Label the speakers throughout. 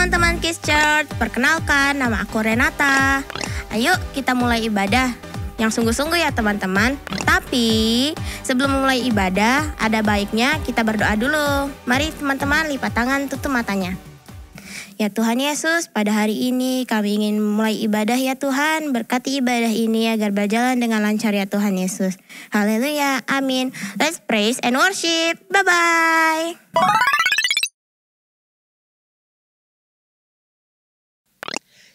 Speaker 1: teman-teman Kids Church, perkenalkan nama aku Renata. Ayo kita mulai ibadah yang sungguh-sungguh ya teman-teman. Tapi sebelum mulai ibadah, ada baiknya kita berdoa dulu. Mari teman-teman lipat tangan, tutup matanya. Ya Tuhan Yesus, pada hari ini kami ingin mulai ibadah ya Tuhan. Berkati ibadah ini agar berjalan dengan lancar ya Tuhan Yesus. Haleluya, amin. Let's praise and worship. Bye-bye.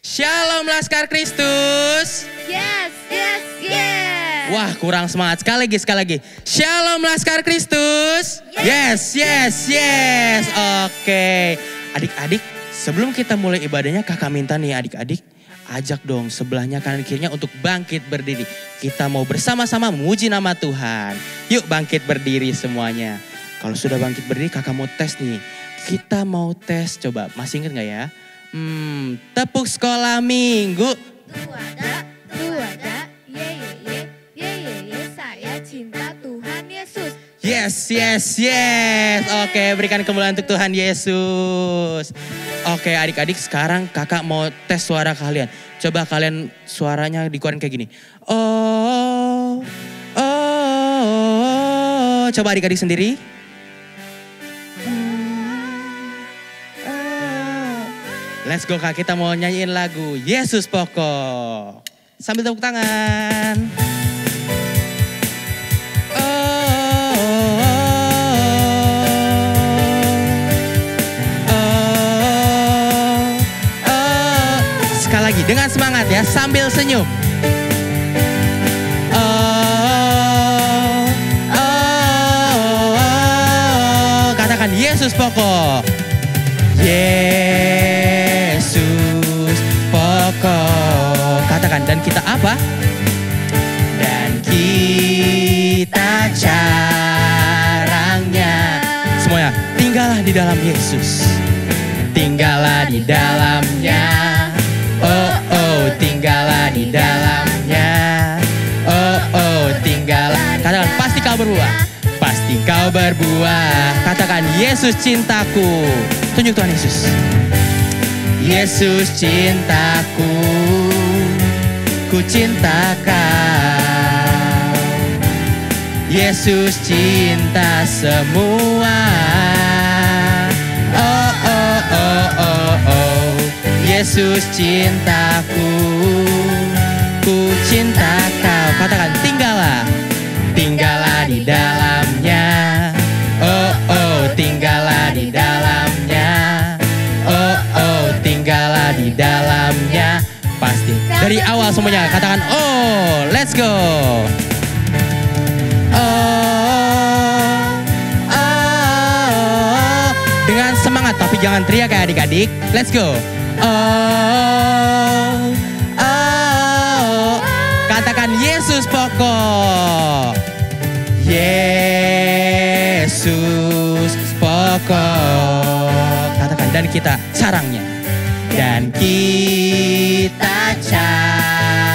Speaker 2: Shalom Laskar Kristus.
Speaker 1: Yes, yes, yes.
Speaker 2: Wah, kurang semangat. Sekali lagi. Shalom Laskar Kristus. Yes, yes, yes. Oke. Adik-adik, sebelum kita mulai ibadahnya, kakak minta nih adik-adik, ajak dong sebelahnya kanan kirinya untuk bangkit berdiri. Kita mau bersama-sama memuji nama Tuhan. Yuk bangkit berdiri semuanya. Kalau sudah bangkit berdiri, kakak mau tes nih. Kita mau tes, coba masih ingat gak ya? Tepuk sekolah minggu.
Speaker 3: Tuada, ye, saya cinta Tuhan Yesus.
Speaker 2: Yes. Oke, berikan kemuliaan untuk Tuhan Yesus. Oke, adik-adik, sekarang kakak mau tes suara kalian. Coba kalian suaranya dikeluarin kayak gini. Oh. Coba adik-adik sendiri. Let's go kak, kita mau nyanyiin lagu Yesus Pokok. Sambil tepuk tangan. Sekali lagi dengan semangat ya, sambil senyum. Katakan Yesus Pokok. Yesus pokok. Katakan, dan kita apa? Dan kita carangnya. Semuanya, tinggallah di dalam Yesus. Tinggallah di dalamnya. Oh, tinggallah di dalamnya. Oh, tinggallah. Katakan, pasti kau berbuah. Pasti kau berbuah. Katakan, Yesus cintaku. Tunjuk Tuhan Yesus. Yesus cintaku, ku cinta kau. Yesus cinta semua. Oh. Yesus cintaku, ku cinta kau. Katakan, tinggallah di dalamnya. Oh, tinggallah di dalamnya. Oh, tinggallah di dalamnya. Pasti. Dari awal semuanya katakan, oh, let's go. Oh. Dengan semangat, tapi jangan teriak ya adik-adik. Let's go. Oh. Katakan Yesus pokok. Yesus pokok. Katakan, dan kita sarangnya. Dan kita carangnya.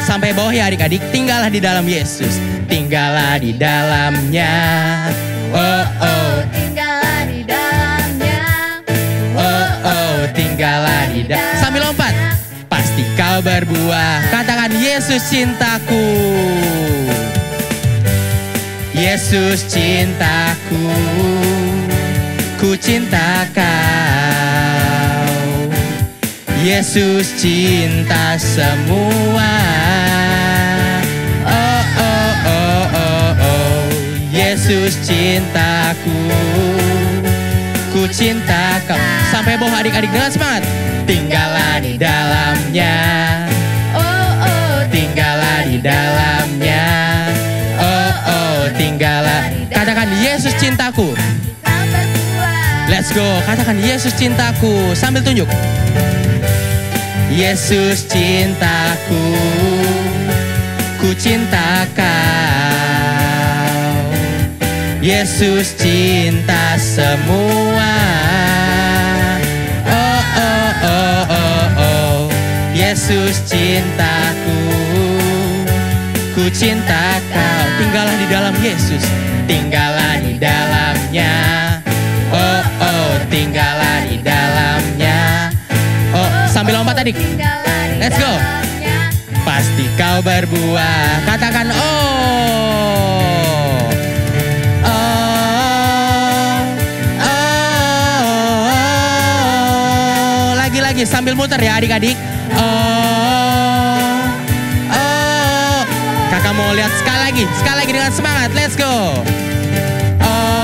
Speaker 2: Sampai bawah ya adik-adik. Tinggallah di dalam Yesus. Tinggallah di dalamnya. Oh.
Speaker 3: Tinggallah di dalamnya.
Speaker 2: Oh, tinggallah di dalamnya. Sambil lompat. Pasti kau berbuah. Katakan, Yesus cintaku. Yesus cintaku, ku cinta kau. Yesus cinta semua. Oh. Yesus cintaku, ku cinta kau. Sampai bawah adik-adik dengan semangat. Tinggallah di dalamnya. Oh, tinggallah di dalamnya. Oh, tinggallah. Katakan, Yesus cintaku. Let's go. Katakan, Yesus cintaku. Sambil tunjuk. Yesus cintaku, ku cinta kau. Yesus cinta semua. Oh. Yesus cintaku, ku cinta kau. Tinggallah di dalam Yesus. Tinggallah di dalamnya. Oh, tinggallah di adik-adik.
Speaker 3: Tinggallah di
Speaker 2: Let's go.
Speaker 3: dalamnya.
Speaker 2: Pasti kau berbuah. Katakan oh. Oh. Oh. Lagi-lagi sambil muter ya adik-adik. Oh. Oh. Kakak mau lihat sekali lagi dengan semangat. Let's go. Oh.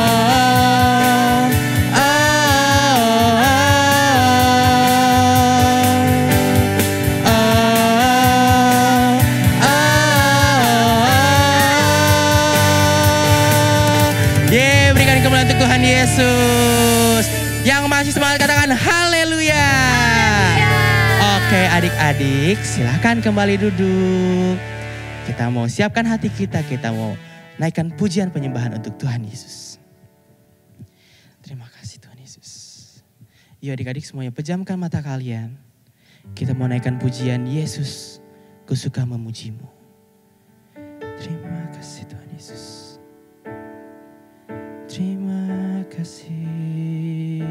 Speaker 2: Berikan kemuliaan untuk Tuhan Yesus. Yang masih semangat katakan haleluya. Oke adik-adik, silahkan kembali duduk. Kita mau siapkan hati kita mau naikkan pujian penyembahan untuk Tuhan Yesus. Terima kasih Tuhan Yesus. Yuk adik-adik semuanya pejamkan mata kalian. Kita mau naikkan pujian Yesus, ku suka memujimu. Terima kasih Tuhan Yesus. Terima kasih,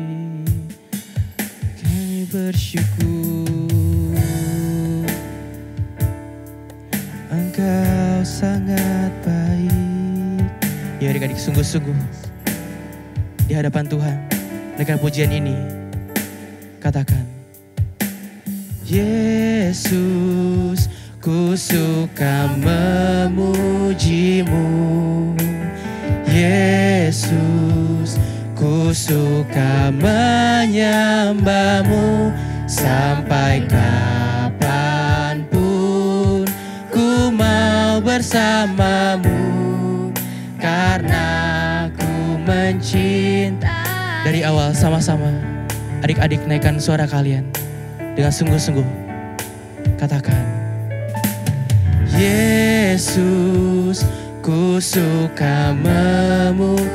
Speaker 2: kami bersyukur, Engkau sangat baik. Ya adik-adik sungguh-sungguh di hadapan Tuhan dengan pujian ini katakan, Yesus, ku suka memujimu. Yesus, ku suka menyembahmu sampai kapanpun ku mau bersamamu karena ku mencinta. Dari awal sama-sama adik-adik naikkan suara kalian dengan sungguh-sungguh katakan, Yesus, ku suka memuji.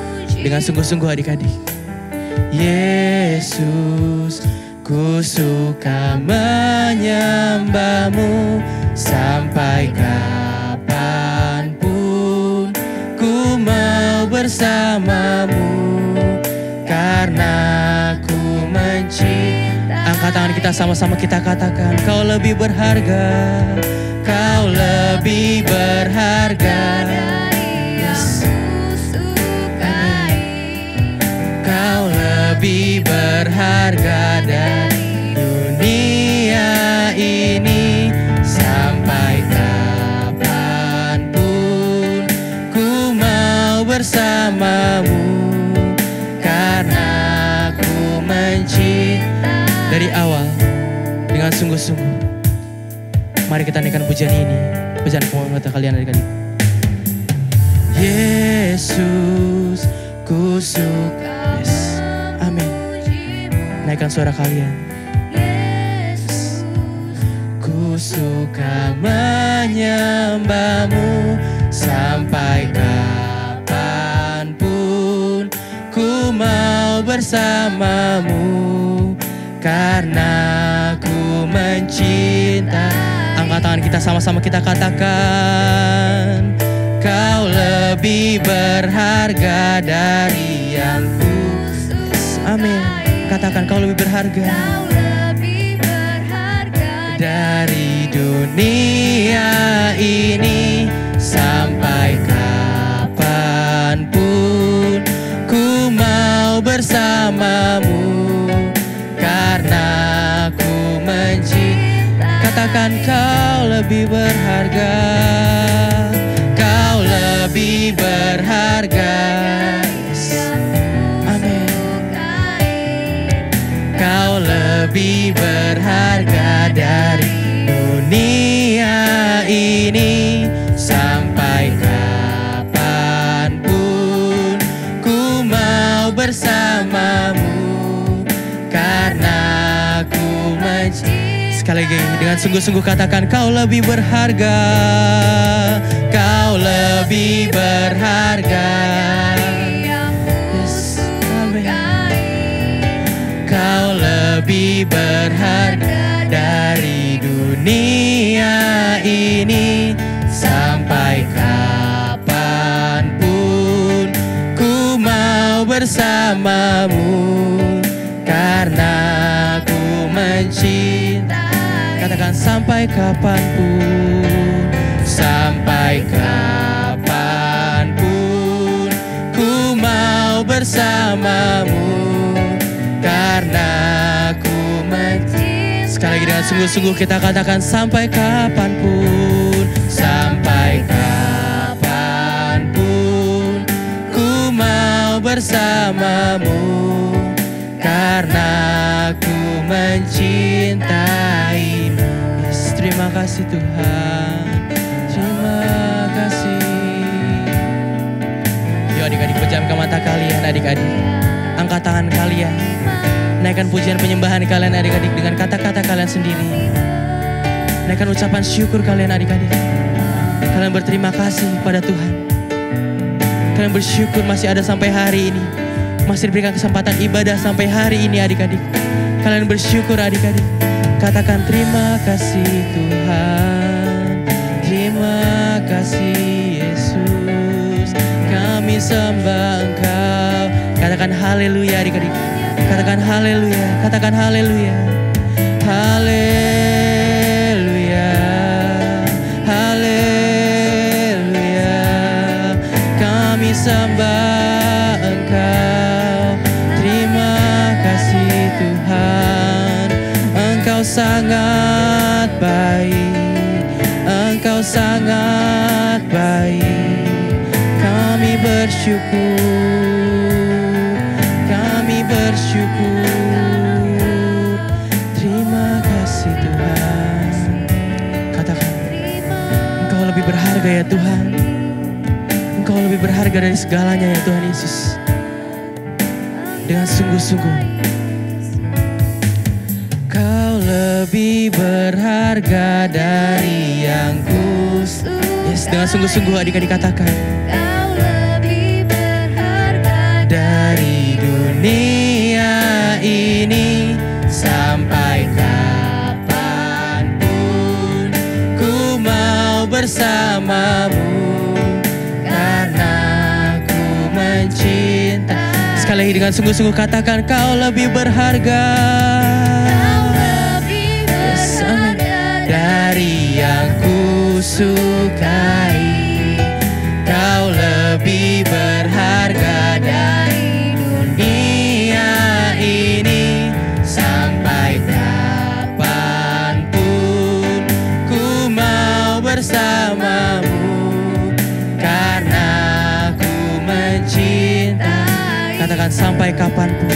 Speaker 2: Dengan sungguh-sungguh adik-adik. Yesus, ku suka menyembahmu sampai kapanpun ku mau bersamamu karena ku mencinta. Angkat tangan kita sama-sama kita katakan, kau lebih berharga, kau lebih berharga. Kau lebih berharga dari dunia ini sampai kapanpun ku mau bersamamu karena ku mencinta. Dari awal dengan sungguh-sungguh mari kita naikkan pujian ini, pujian pemerintah kalian adik-adik. Yesus, ku suka. Yes. Amin. Naikkan suara kalian. Yesus, ku suka menyembahmu sampai kapanpun ku mau bersamamu karena ku mencinta. Angkat tangan kita sama-sama kita katakan, kau lebih berharga dari yang ku. Amin. Katakan kau lebih berharga.
Speaker 3: Kau lebih berharga
Speaker 2: Dari dunia ini sampai kapanpun ku mau bersamamu karena ku mencinta. Katakan kau lebih berharga, kau lebih berharga. Amin. Kau lebih berharga dari dunia ini sampai kapanpun ku mau bersamamu karena ku mencinta. Sekali lagi dengan sungguh-sungguh katakan, kau lebih berharga, kau lebih berharga. Yes. Amin. Kau lebih berharga dari dunia ini sampai kapanpun ku mau bersamamu karena ku mencinta. Katakan sampai kapanpun, sampai kapanpun ku mau bersamamu, karena ku mencintai. Sekali lagi dengan sungguh-sungguh kita katakan sampai kapanpun, sampai kapanpun ku mau bersamamu, karena ku mencintaimu. Yes, terima kasih Tuhan, terima kasih. Yuk adik-adik, pejamkan mata kalian adik-adik, angkat tangan kalian, naikkan pujian penyembahan kalian adik-adik dengan kata-kata kalian sendiri. Naikkan ucapan syukur kalian adik-adik. Kalian berterima kasih pada Tuhan. Kalian bersyukur masih ada sampai hari ini, masih diberikan kesempatan ibadah sampai hari ini adik-adik. Kalian bersyukur adik-adik. Katakan terima kasih Tuhan, terima kasih Yesus, kami sembah Engkau. Katakan haleluya adik-adik. Katakan haleluya, katakan haleluya. Haleluya, haleluya. Kami sembah Engkau. Terima kasih Tuhan. Engkau sangat baik, Engkau sangat baik. Kami bersyukur, kami bersyukur. Terima kasih Tuhan. Katakan, Engkau lebih berharga ya Tuhan. Engkau lebih berharga dari segalanya ya Tuhan Yesus. Dengan sungguh-sungguh, Kau lebih berharga dari yang ku. Yes, dengan sungguh-sungguh adik-adik katakan,
Speaker 3: Kau lebih berharga
Speaker 2: dari dunia ini sampai kapanpun ku mau bersamamu, karena ku mencintai. Sekali lagi dengan sungguh-sungguh katakan, Kau lebih berharga.
Speaker 3: Kau lebih
Speaker 2: Yes, amin.
Speaker 3: berharga
Speaker 2: Dari yang ku sukai, Kau lebih berharga dari dunia ini sampai kapanpun ku mau bersamamu, karena ku mencintai. Katakan sampai kapanpun,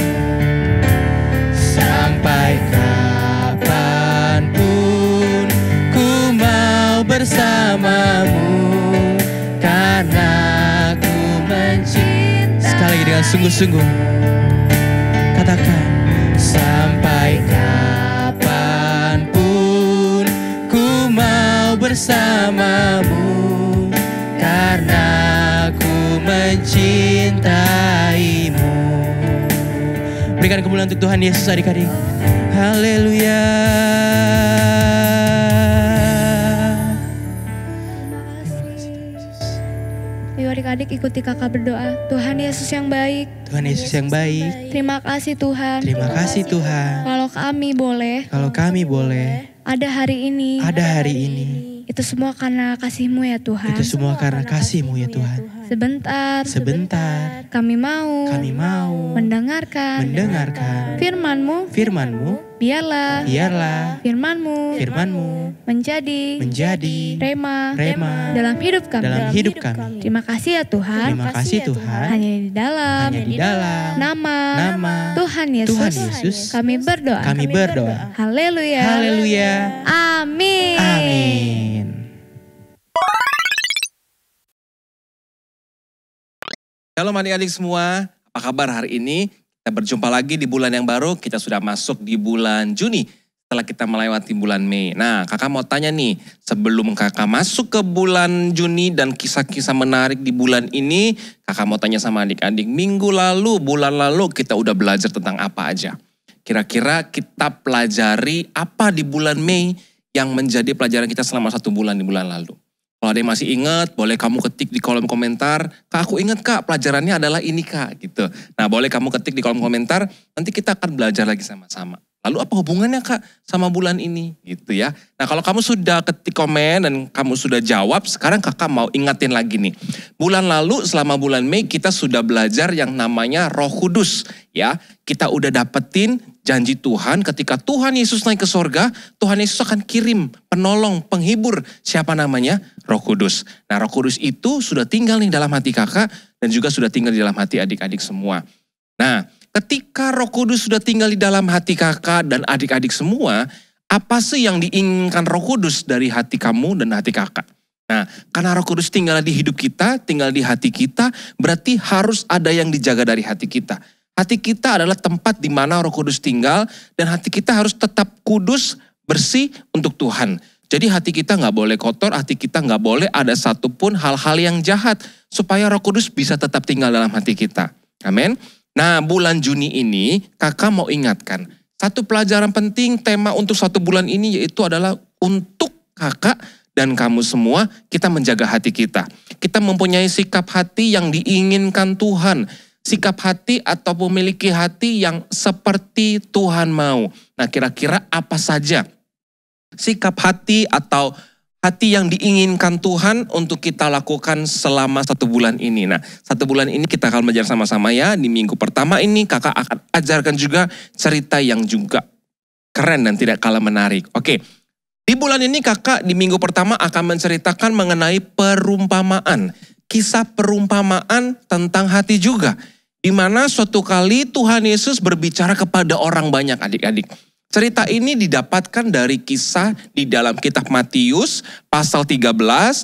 Speaker 2: sampai kapanpun ku mau bersamamu, karena ku mencintai. Sekali lagi dengan sungguh-sungguh katakan, sampai kapanpun ku mau bersamamu, karena ku mencintaimu. Berikan kemuliaan untuk Tuhan Yesus adik-adik. Haleluya.
Speaker 3: Yuk adik-adik ikuti kakak berdoa. Tuhan Yesus yang baik,
Speaker 2: Tuhan Yesus yang baik.
Speaker 3: terima kasih Tuhan.
Speaker 2: Terima kasih Tuhan.
Speaker 3: Kalau kami boleh
Speaker 2: Kalau kami boleh
Speaker 3: ada hari ini,
Speaker 2: ada hari ini,
Speaker 3: itu semua karena kasih-Mu ya Tuhan.
Speaker 2: itu semua karena kasih-Mu ya Tuhan.
Speaker 3: Sebentar kami mau mendengarkan firman-Mu.
Speaker 2: Firman-Mu,
Speaker 3: Biarlah
Speaker 2: firman-Mu
Speaker 3: menjadi rema
Speaker 2: rema
Speaker 3: dalam hidup kami.
Speaker 2: dalam hidup kami.
Speaker 3: Terima kasih ya Tuhan.
Speaker 2: Terima kasih Tuhan.
Speaker 3: Hanya di dalam nama Tuhan Yesus, kami berdoa. Haleluya.
Speaker 2: Haleluya.
Speaker 3: Amin.
Speaker 2: Amin.
Speaker 4: Shalom adik-adik semua, apa kabar hari ini? Kita berjumpa lagi di bulan yang baru, kita sudah masuk di bulan Juni setelah kita melewati bulan Mei. Nah, kakak mau tanya nih, sebelum kakak masuk ke bulan Juni dan kisah-kisah menarik di bulan ini, kakak mau tanya sama adik-adik, bulan lalu kita udah belajar tentang apa aja? Kira-kira kita pelajari apa di bulan Mei yang menjadi pelajaran kita selama 1 bulan di bulan lalu? Kalau ada yang masih ingat, boleh kamu ketik di kolom komentar. Kak, aku ingat Kak, pelajarannya adalah ini Kak, gitu. Nah, boleh kamu ketik di kolom komentar, nanti kita akan belajar lagi sama-sama. Lalu apa hubungannya Kak sama bulan ini? Gitu ya. Nah kalau kamu sudah ketik komen dan kamu sudah jawab, sekarang Kakak mau ingatin lagi nih. Bulan lalu selama bulan Mei kita sudah belajar yang namanya Roh Kudus. Ya, kita udah dapetin janji Tuhan ketika Tuhan Yesus naik ke sorga, Tuhan Yesus akan kirim penolong, penghibur. Siapa namanya? Roh Kudus. Nah Roh Kudus itu sudah tinggal nih dalam hati Kakak dan juga sudah tinggal di dalam hati adik-adik semua. Nah, ketika Roh Kudus sudah tinggal di dalam hati Kakak dan adik-adik semua, apa sih yang diinginkan Roh Kudus dari hati kamu dan hati Kakak? Nah, karena Roh Kudus tinggal di hidup kita, tinggal di hati kita, berarti harus ada yang dijaga dari hati kita. Hati kita adalah tempat di mana Roh Kudus tinggal dan hati kita harus tetap kudus, bersih untuk Tuhan. Jadi hati kita nggak boleh kotor, hati kita nggak boleh ada satupun hal-hal yang jahat supaya Roh Kudus bisa tetap tinggal dalam hati kita. Amin. Nah bulan Juni ini Kakak mau ingatkan satu pelajaran penting tema untuk satu bulan ini yaitu adalah untuk Kakak dan kamu semua kita menjaga hati kita. Kita mempunyai sikap hati yang diinginkan Tuhan. Sikap hati atau memiliki hati yang seperti Tuhan mau. Nah kira-kira apa saja sikap hati atau hati yang diinginkan Tuhan untuk kita lakukan selama satu bulan ini. Nah, satu bulan ini kita akan belajar sama-sama ya. Di minggu pertama ini Kakak akan ajarkan juga cerita yang juga keren dan tidak kalah menarik. Oke, di bulan ini Kakak di minggu pertama akan menceritakan mengenai perumpamaan. Kisah perumpamaan tentang hati juga. Di mana suatu kali Tuhan Yesus berbicara kepada orang banyak adik-adik. Cerita ini didapatkan dari kisah di dalam kitab Matius pasal 13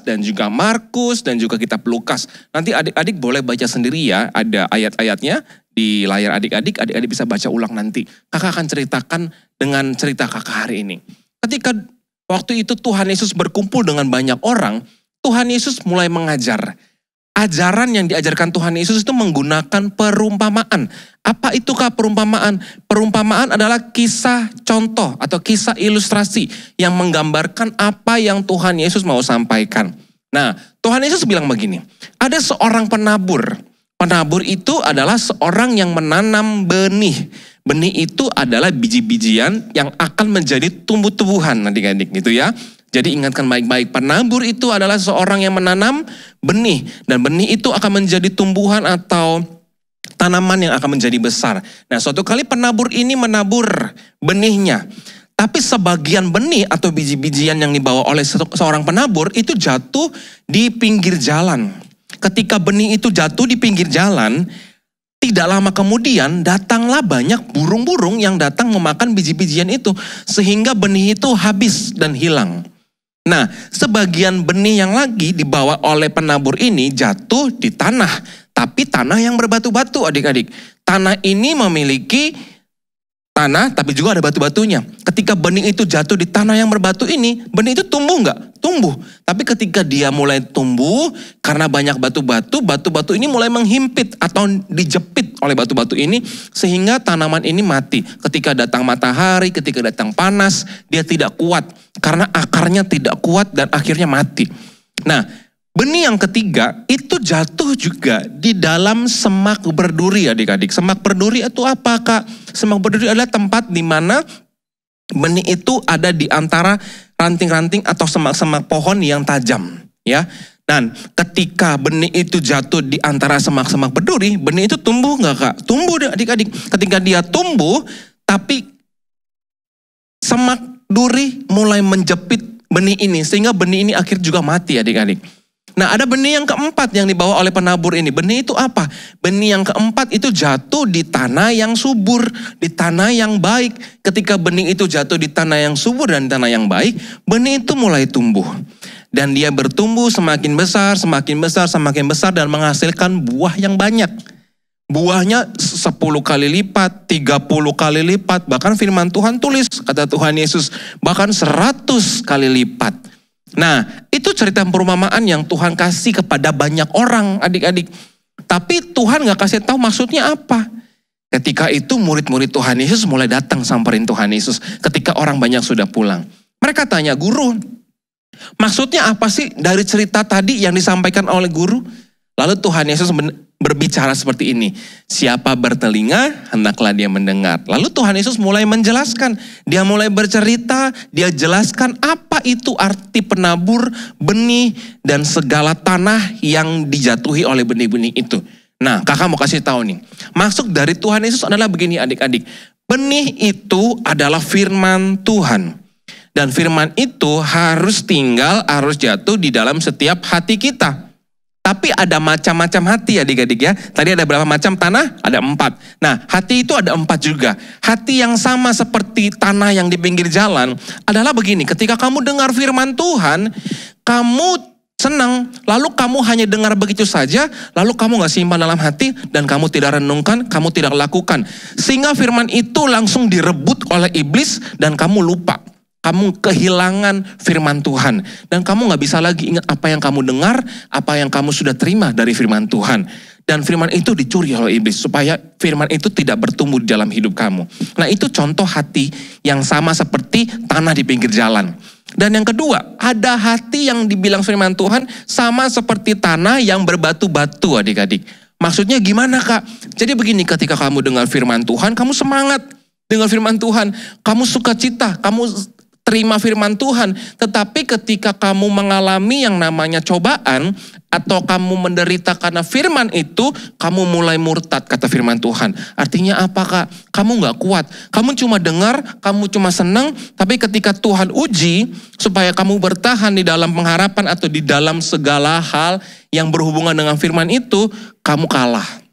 Speaker 4: dan juga Markus dan juga kitab Lukas. Nanti adik-adik boleh baca sendiri ya, ada ayat-ayatnya di layar adik-adik bisa baca ulang nanti. Kakak akan ceritakan dengan cerita kakak hari ini. Ketika waktu itu Tuhan Yesus berkumpul dengan banyak orang, Tuhan Yesus mulai mengajar. Ajaran yang diajarkan Tuhan Yesus itu menggunakan perumpamaan. Apa itukah perumpamaan? Perumpamaan adalah kisah contoh atau kisah ilustrasi yang menggambarkan apa yang Tuhan Yesus mau sampaikan. Nah, Tuhan Yesus bilang begini, ada seorang penabur. Penabur itu adalah seorang yang menanam benih. Benih itu adalah biji-bijian yang akan menjadi tumbuh-tumbuhan adik-adik gitu ya. Jadi ingatkan baik-baik, penabur itu adalah seorang yang menanam benih. Dan benih itu akan menjadi tumbuhan atau tanaman yang akan menjadi besar. Nah suatu kali penabur ini menabur benihnya. Tapi sebagian benih atau biji-bijian yang dibawa oleh seorang penabur itu jatuh di pinggir jalan. Ketika benih itu jatuh di pinggir jalan, tidak lama kemudian datanglah banyak burung-burung yang datang memakan biji-bijian itu. Sehingga benih itu habis dan hilang. Nah, sebagian benih yang lagi dibawa oleh penabur ini jatuh di tanah. Tapi tanah yang berbatu-batu adik-adik. Tanah ini memiliki tanah tapi juga ada batu-batunya. Ketika benih itu jatuh di tanah yang berbatu ini, benih itu tumbuh nggak? Tumbuh. Tapi ketika dia mulai tumbuh, karena banyak batu-batu, batu-batu ini mulai menghimpit atau dijepit oleh batu-batu ini, sehingga tanaman ini mati. Ketika datang matahari, ketika datang panas, dia tidak kuat. Karena akarnya tidak kuat dan akhirnya mati. Nah, benih yang ketiga itu jatuh juga di dalam semak berduri adik-adik. Semak berduri itu apa Kak? Semak berduri adalah tempat di mana benih itu ada di antara ranting-ranting atau semak-semak pohon yang tajam. Ya. Dan ketika benih itu jatuh di antara semak-semak berduri, benih itu tumbuh nggak Kak? Tumbuh adik-adik. Ketika dia tumbuh, tapi semak duri mulai menjepit benih ini. Sehingga benih ini akhirnya juga mati adik-adik. Nah ada benih yang keempat yang dibawa oleh penabur ini. Benih itu apa? Benih yang keempat itu jatuh di tanah yang subur, di tanah yang baik. Ketika benih itu jatuh di tanah yang subur dan tanah yang baik, benih itu mulai tumbuh. Dan dia bertumbuh semakin besar, semakin besar, semakin besar dan menghasilkan buah yang banyak. Buahnya 10 kali lipat, 30 kali lipat, bahkan firman Tuhan tulis, kata Tuhan Yesus, bahkan 100 kali lipat. Nah, itu cerita perumpamaan yang Tuhan kasih kepada banyak orang, adik-adik. Tapi Tuhan gak kasih tahu maksudnya apa. Ketika itu murid-murid Tuhan Yesus mulai datang samperin Tuhan Yesus ketika orang banyak sudah pulang. Mereka tanya, guru, maksudnya apa sih dari cerita tadi yang disampaikan oleh guru? Lalu Tuhan Yesus berbicara seperti ini. Siapa bertelinga, hendaklah dia mendengar. Lalu Tuhan Yesus mulai menjelaskan. Dia mulai bercerita, dia jelaskan apa itu arti penabur benih dan segala tanah yang dijatuhi oleh benih-benih itu. Nah, kakak mau kasih tahu nih. Maksud dari Tuhan Yesus adalah begini adik-adik. Benih itu adalah firman Tuhan. Dan firman itu harus tinggal, harus jatuh di dalam setiap hati kita. Tapi ada macam-macam hati adik-adik ya. Tadi ada berapa macam tanah? Ada 4. Nah, hati itu ada 4 juga. Hati yang sama seperti tanah yang di pinggir jalan adalah begini. Ketika kamu dengar firman Tuhan, kamu senang, lalu kamu hanya dengar begitu saja, lalu kamu gak simpan dalam hati, dan kamu tidak renungkan, kamu tidak lakukan. Sehingga firman itu langsung direbut oleh iblis, dan kamu lupa. Kamu kehilangan firman Tuhan. Dan kamu gak bisa lagi ingat apa yang kamu dengar, apa yang kamu sudah terima dari firman Tuhan. Dan firman itu dicuri oleh iblis, supaya firman itu tidak bertumbuh di dalam hidup kamu. Nah, itu contoh hati yang sama seperti tanah di pinggir jalan. Dan yang kedua, ada hati yang dibilang firman Tuhan sama seperti tanah yang berbatu-batu adik-adik. Maksudnya gimana kak? Jadi begini, ketika kamu dengar firman Tuhan, kamu semangat dengar firman Tuhan. Kamu sukacita, kamu terima firman Tuhan. Tetapi ketika kamu mengalami yang namanya cobaan, atau kamu menderita karena firman itu, kamu mulai murtad kata firman Tuhan. Artinya apa kak? Kamu gak kuat. Kamu cuma dengar, kamu cuma senang, tapi ketika Tuhan uji, supaya kamu bertahan di dalam pengharapan atau di dalam segala hal yang berhubungan dengan firman itu, kamu kalah.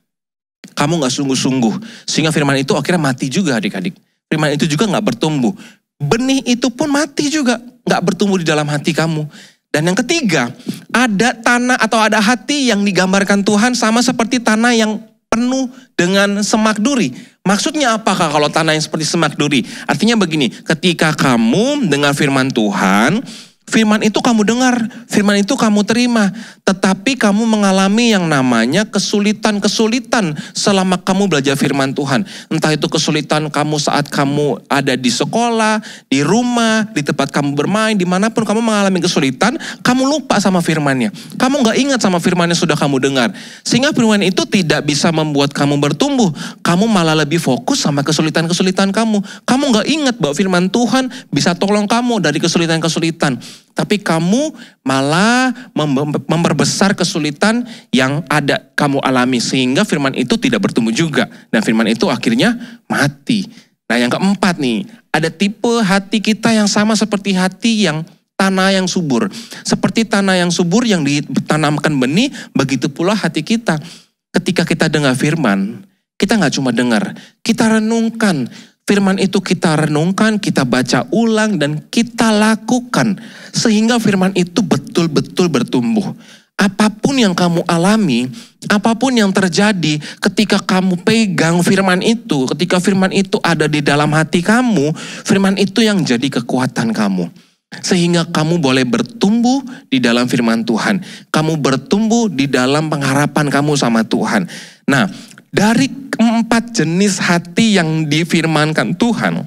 Speaker 4: Kamu gak sungguh-sungguh. Sehingga firman itu akhirnya mati juga adik-adik. Firman itu juga gak bertumbuh. Benih itu pun mati juga, gak bertumbuh di dalam hati kamu. Dan yang ketiga, ada tanah atau ada hati yang digambarkan Tuhan sama seperti tanah yang penuh dengan semak duri. Maksudnya apakah kalau tanah yang seperti semak duri? Artinya begini, ketika kamu dengar firman Tuhan, firman itu kamu dengar, firman itu kamu terima. Tetapi kamu mengalami yang namanya kesulitan-kesulitan selama kamu belajar firman Tuhan. Entah itu kesulitan kamu saat kamu ada di sekolah, di rumah, di tempat kamu bermain, dimanapun kamu mengalami kesulitan, kamu lupa sama firmannya. Kamu gak ingat sama firman yang sudah kamu dengar. Sehingga firman itu tidak bisa membuat kamu bertumbuh. Kamu malah lebih fokus sama kesulitan-kesulitan kamu. Kamu gak ingat bahwa firman Tuhan bisa tolong kamu dari kesulitan-kesulitan. Tapi kamu malah memperbesar kesulitan yang ada kamu alami. Sehingga firman itu tidak bertumbuh juga. Dan firman itu akhirnya mati. Nah yang keempat nih, ada tipe hati kita yang sama seperti hati yang tanah yang subur. Seperti tanah yang subur yang ditanamkan benih, begitu pula hati kita. Ketika kita dengar firman, kita gak cuma dengar, kita renungkan. Firman itu kita renungkan, kita baca ulang, dan kita lakukan. Sehingga firman itu betul-betul bertumbuh. Apapun yang kamu alami, apapun yang terjadi, ketika kamu pegang firman itu, ketika firman itu ada di dalam hati kamu, firman itu yang jadi kekuatan kamu. Sehingga kamu boleh bertumbuh di dalam firman Tuhan. Kamu bertumbuh di dalam pengharapan kamu sama Tuhan. Nah, dari 4 jenis hati yang difirmankan Tuhan,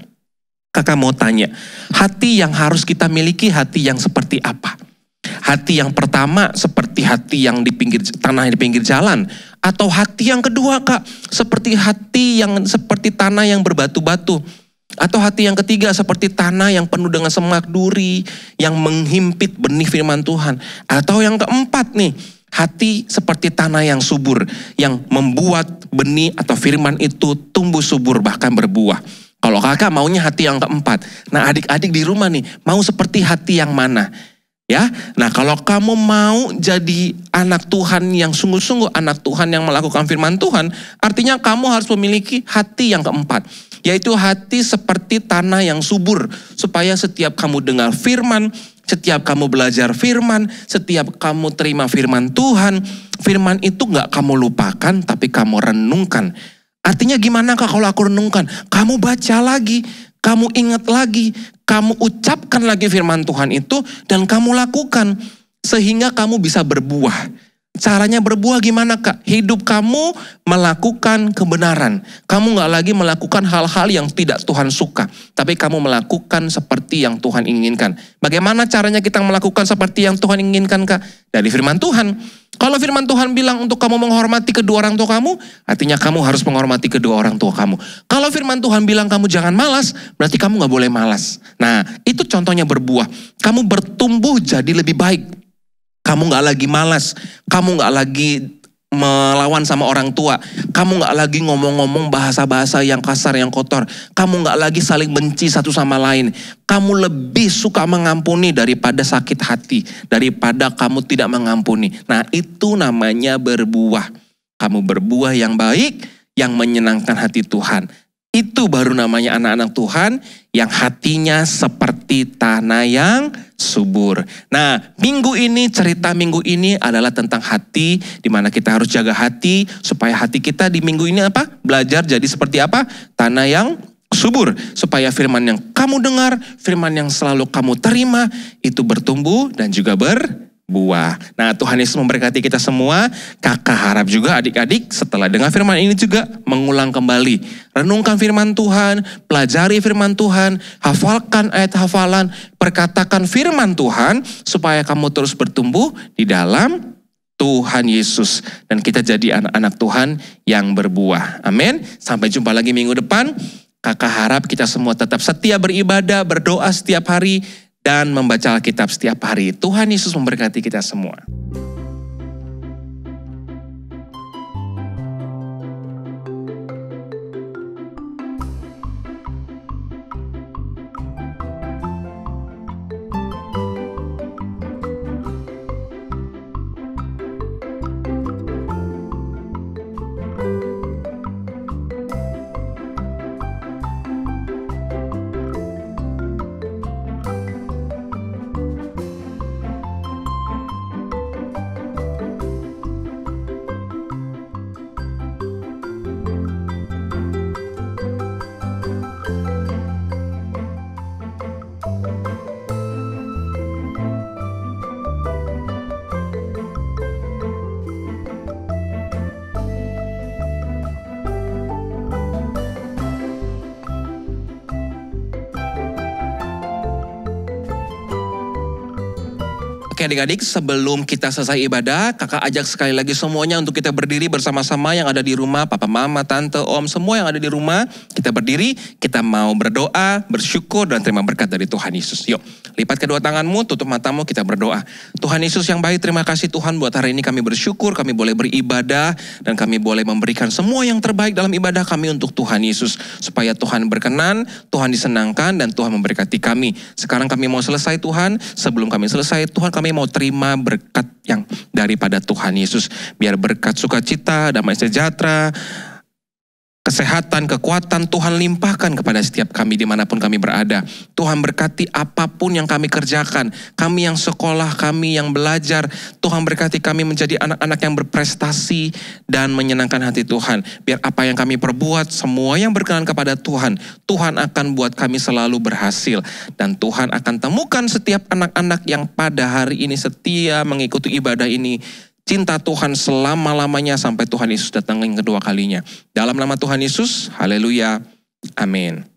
Speaker 4: kakak mau tanya, hati yang harus kita miliki hati yang seperti apa? Hati yang pertama seperti hati yang di pinggir tanah di pinggir jalan, atau hati yang kedua kak seperti hati yang seperti tanah yang berbatu-batu, atau hati yang ketiga seperti tanah yang penuh dengan semak duri yang menghimpit benih firman Tuhan, atau yang keempat nih, hati seperti tanah yang subur, yang membuat benih atau firman itu tumbuh subur bahkan berbuah. Kalau kakak maunya hati yang keempat. Nah adik-adik di rumah nih, mau seperti hati yang mana? Ya, nah kalau kamu mau jadi anak Tuhan yang sungguh-sungguh anak Tuhan yang melakukan firman Tuhan, artinya kamu harus memiliki hati yang keempat. Yaitu hati seperti tanah yang subur. Supaya setiap kamu dengar firman, setiap kamu belajar firman, setiap kamu terima firman Tuhan, firman itu gak kamu lupakan tapi kamu renungkan. Artinya gimana kak kalau aku renungkan? Kamu baca lagi, kamu ingat lagi, kamu ucapkan lagi firman Tuhan itu dan kamu lakukan. Sehingga kamu bisa berbuah. Caranya berbuah gimana kak? Hidup kamu melakukan kebenaran. Kamu gak lagi melakukan hal-hal yang tidak Tuhan suka. Tapi kamu melakukan seperti yang Tuhan inginkan. Bagaimana caranya kita melakukan seperti yang Tuhan inginkan kak? Dari firman Tuhan. Kalau firman Tuhan bilang untuk kamu menghormati kedua orang tua kamu, artinya kamu harus menghormati kedua orang tua kamu. Kalau firman Tuhan bilang kamu jangan malas, berarti kamu gak boleh malas. Nah, itu contohnya berbuah. Kamu bertumbuh jadi lebih baik. Kamu gak lagi malas, kamu gak lagi melawan sama orang tua. Kamu gak lagi ngomong-ngomong bahasa-bahasa yang kasar, yang kotor. Kamu gak lagi saling benci satu sama lain. Kamu lebih suka mengampuni daripada sakit hati. Daripada kamu tidak mengampuni. Nah, itu namanya berbuah. Kamu berbuah yang baik, yang menyenangkan hati Tuhan. Itu baru namanya anak-anak Tuhan yang hatinya seperti tanah yang subur. Nah, cerita minggu ini adalah tentang hati, di mana kita harus jaga hati supaya hati kita di minggu ini apa? Belajar jadi seperti apa? Tanah yang subur. Supaya firman yang kamu dengar, firman yang selalu kamu terima itu bertumbuh dan juga berbuah. Nah, Tuhan Yesus memberkati kita semua. Kakak harap juga adik-adik setelah dengar firman ini juga mengulang kembali. Renungkan firman Tuhan, pelajari firman Tuhan, hafalkan ayat hafalan, perkatakan firman Tuhan supaya kamu terus bertumbuh di dalam Tuhan Yesus. Dan kita jadi anak-anak Tuhan yang berbuah. Amin. Sampai jumpa lagi minggu depan. Kakak harap kita semua tetap setia beribadah, berdoa setiap hari, dan membaca Alkitab setiap hari. Tuhan Yesus memberkati kita semua. Oke adik-adik, sebelum kita selesai ibadah, kakak ajak sekali lagi semuanya untuk kita berdiri bersama-sama yang ada di rumah, papa, mama, tante, om, semua yang ada di rumah. Kita berdiri, kita mau berdoa, bersyukur, dan terima berkat dari Tuhan Yesus. Yuk, lipat kedua tanganmu, tutup matamu, kita berdoa. Tuhan Yesus yang baik, terima kasih Tuhan buat hari ini kami bersyukur, kami boleh beribadah, dan kami boleh memberikan semua yang terbaik dalam ibadah kami untuk Tuhan Yesus. Supaya Tuhan berkenan, Tuhan disenangkan, dan Tuhan memberkati kami. Sekarang kami mau selesai Tuhan, sebelum kami selesai Tuhan kami mau terima berkat yang daripada Tuhan Yesus. Biar berkat sukacita, damai sejahtera, kesehatan, kekuatan Tuhan limpahkan kepada setiap kami dimanapun kami berada. Tuhan berkati apapun yang kami kerjakan. Kami yang sekolah, kami yang belajar. Tuhan berkati kami menjadi anak-anak yang berprestasi dan menyenangkan hati Tuhan. Biar apa yang kami perbuat, semua yang berkenan kepada Tuhan, Tuhan akan buat kami selalu berhasil. Dan Tuhan akan temukan setiap anak-anak yang pada hari ini setia mengikuti ibadah ini. Cinta Tuhan selama-lamanya sampai Tuhan Yesus datang yang kedua kalinya. Dalam nama Tuhan Yesus, haleluya, amin.